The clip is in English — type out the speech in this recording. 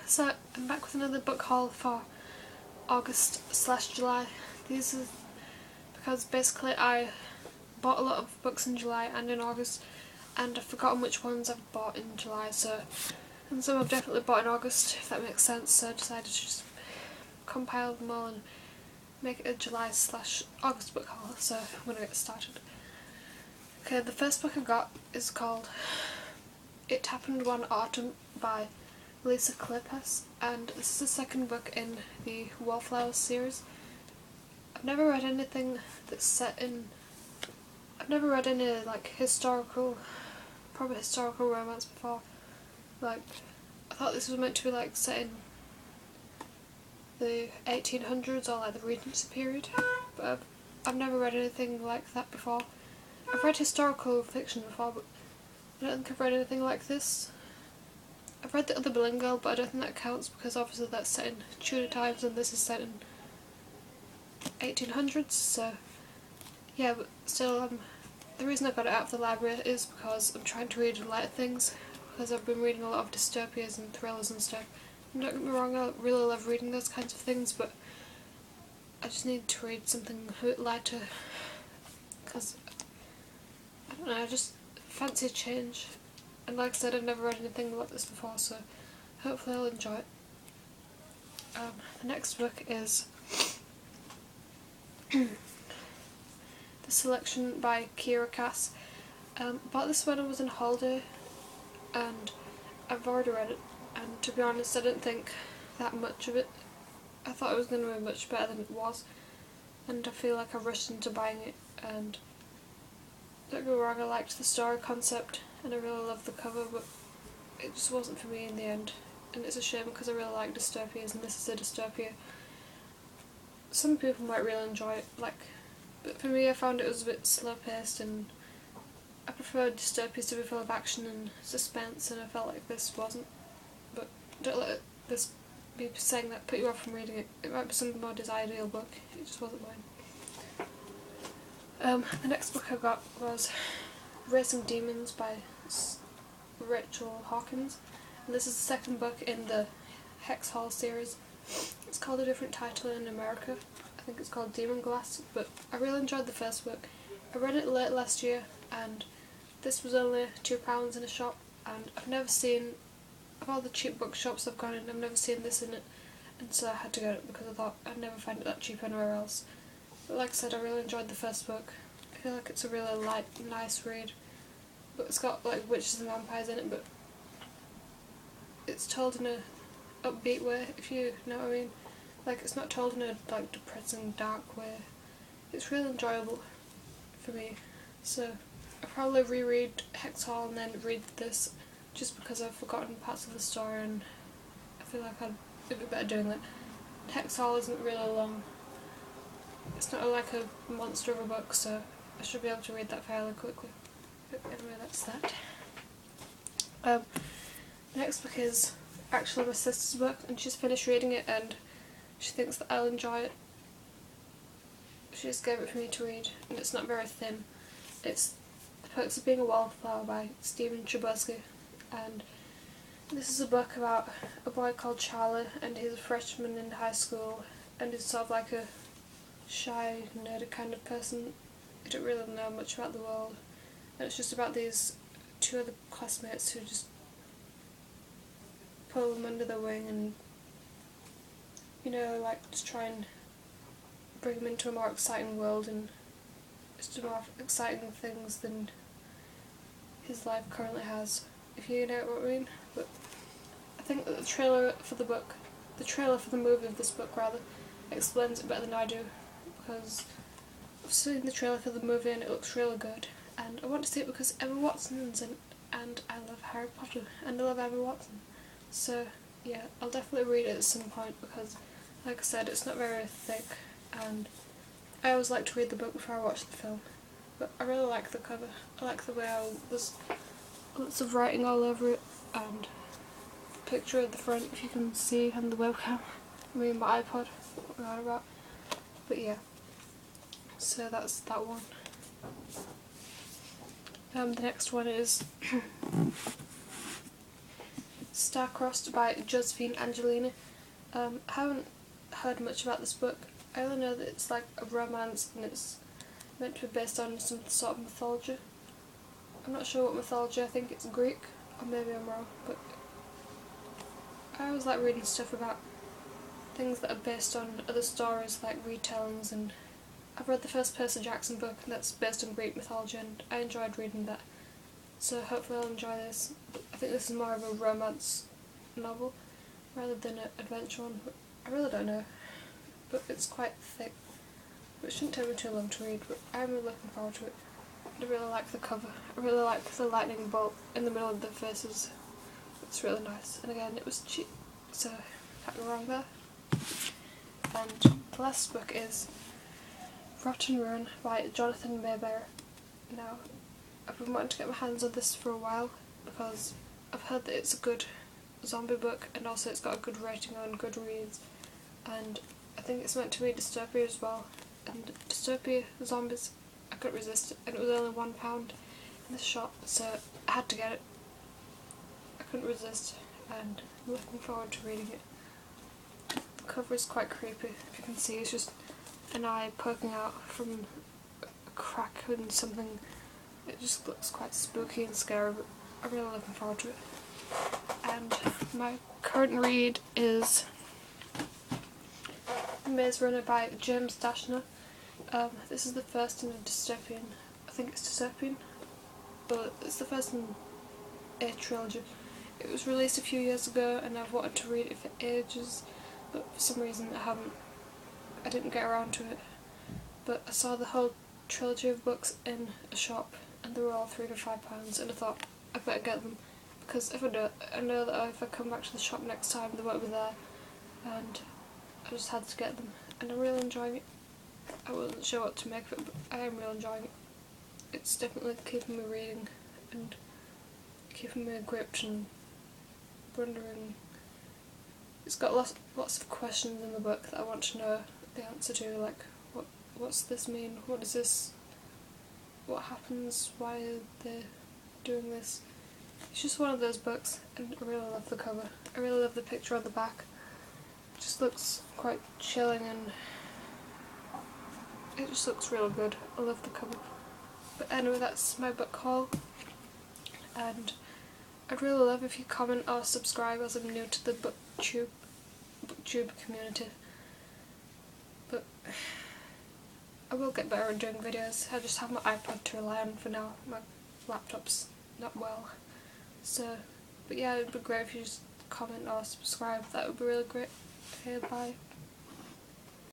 So I'm back with another book haul for August/July. These are because basically I bought a lot of books in July and in August, and I've forgotten which ones I've bought in July, and some I've definitely bought in August, if that makes sense, so I decided to just compile them all and make it a July/August book haul, so I'm going to get started. Okay, the first book I got is called It Happened One Autumn by Lisa Kleypas, and this is the second book in the Wallflowers series. I've never read anything that's set in... I've never read any like proper historical romance before. Like, I thought this was meant to be like set in the 1800s or like the Regency period, but I've never read anything like that before. I've read historical fiction before, but I don't think I've read anything like this. I've read The Other Boleyn Girl, but I don't think that counts because obviously that's set in Tudor times and this is set in 1800s, so yeah, but still, the reason I got it out of the library is because I'm trying to read lighter things, because I've been reading a lot of dystopias and thrillers and stuff. And don't get me wrong, I really love reading those kinds of things, but I just need to read something a bit lighter, because, I don't know, I just fancy a change. And like I said, I've never read anything like this before, so hopefully I'll enjoy it. The next book is The Selection by Kira Cass. Bought this when I was on holiday, and I've already read it, and to be honest I didn't think that much of it. I thought it was going to be much better than it was, and I feel like I rushed into buying it, and don't get me wrong, I liked the story concept and I really loved the cover, but it just wasn't for me in the end, and it's a shame because I really like dystopias and this is a dystopia. Some people might really enjoy it, but for me I found it was a bit slow paced, and I prefer dystopias to be full of action and suspense, and I felt like this wasn't. But don't let this be saying that put you off from reading it. It might be somebody's ideal book, it just wasn't mine. The next book I got was Racing Demons by Rachel Hawkins, and this is the second book in the Hex Hall series. It's called a different title in America. I think it's called Demon Glass, but I really enjoyed the first book. I read it late last year, and this was only £2 in a shop, and I've never seen, of all the cheap bookshops I've gone in, I've never seen this in it, and so I had to get it because I thought I'd never find it that cheap anywhere else. But like I said, I really enjoyed the first book. I feel like it's a really light, nice read, but it's got like witches and vampires in it, but it's told in a upbeat way, if you know what I mean. Like, it's not told in a like depressing, dark way. It's really enjoyable for me, so I'll probably reread Hex Hall and then read this, just because I've forgotten parts of the story and I feel like it'd be better doing that. Hex Hall isn't really long. It's not like a monster of a book, so I should be able to read that fairly quickly. But anyway, that's that. The next book is actually my sister's book, and she's finished reading it and she thinks that I'll enjoy it. She just gave it for me to read, and it's not very thin. It's The Perks of Being a Wallflower by Stephen Chbosky, and this is a book about a boy called Charlie, and he's a freshman in high school, and he's sort of like a shy, nerdy kind of person. He don't really know much about the world, and it's just about these two other classmates who just pull him under their wing and, you know, like, just try and bring him into a more exciting world and just do more exciting things than his life currently has, if you know what I mean. But I think that the trailer for the movie of this book rather, explains it better than I do, because I've seen the trailer for the movie and it looks really good, and I want to see it because Emma Watson's in it, and I love Harry Potter and I love Emma Watson. So yeah, I'll definitely read it at some point because, like I said, it's not very thick, and I always like to read the book before I watch the film. But I really like the cover. I like the way there's lots of writing all over it, and a picture at the front, if you can see on the webcam. I mean my iPod, what we're on about. But yeah, so that's that one. The next one is Star-Crossed by Josephine Angelini. I haven't heard much about this book. I only know that it's like a romance and it's meant to be based on some sort of mythology. I'm not sure what mythology, I think it's Greek, or maybe I'm wrong, but I always like reading stuff about things that are based on other stories, like retellings, and I've read the first Percy Jackson book that's based on Greek mythology and I enjoyed reading that. So hopefully I'll enjoy this. I think this is more of a romance novel rather than an adventure one. I really don't know, but it's quite thick. It shouldn't take me too long to read, but I'm really looking forward to it. I really like the cover. I really like the lightning bolt in the middle of the faces. It's really nice. And again, it was cheap, so can't go wrong there. And the last book is Rotten Ruin by Jonathan Mayberry. Now, I've been wanting to get my hands on this for a while because I've heard that it's a good zombie book and also it's got a good rating on Goodreads, and I think it's meant to be dystopia as well. And dystopia zombies, I couldn't resist it, and it was only £1 in this shop, so I had to get it. I couldn't resist, and I'm looking forward to reading it. The cover is quite creepy. You can see it's just an eye poking out from a crack in something. It just looks quite spooky and scary, but I'm really looking forward to it. And my current read is Maze Runner by James Dashner. This is the first in a dystopian, I think it's dystopian, but it's the first in a trilogy. It was released a few years ago and I've wanted to read it for ages, but for some reason I didn't get around to it. But I saw the whole trilogy of books in a shop and they were all £3 to £5 and I thought I better get them, because if I don't, I know that if I come back to the shop next time they won't be there, and I just had to get them and I'm really enjoying it. I wasn't sure what to make of it, but I am really enjoying it. It's definitely keeping me reading and keeping me gripped and wondering. It's got lots of questions in the book that I want to know the answer to, like what's this mean? What is this? What happens? Why are they doing this? It's just one of those books, and I really love the cover. I really love the picture on the back. It just looks quite chilling and it just looks real good. I love the cover. But anyway, that's my book haul, and I'd really love if you comment or subscribe as I'm new to the booktube community. But I will get better at doing videos. I just have my iPod to rely on for now. My laptop's not well. So, but yeah, it'd be great if you just comment or subscribe. That would be really great. Okay, bye.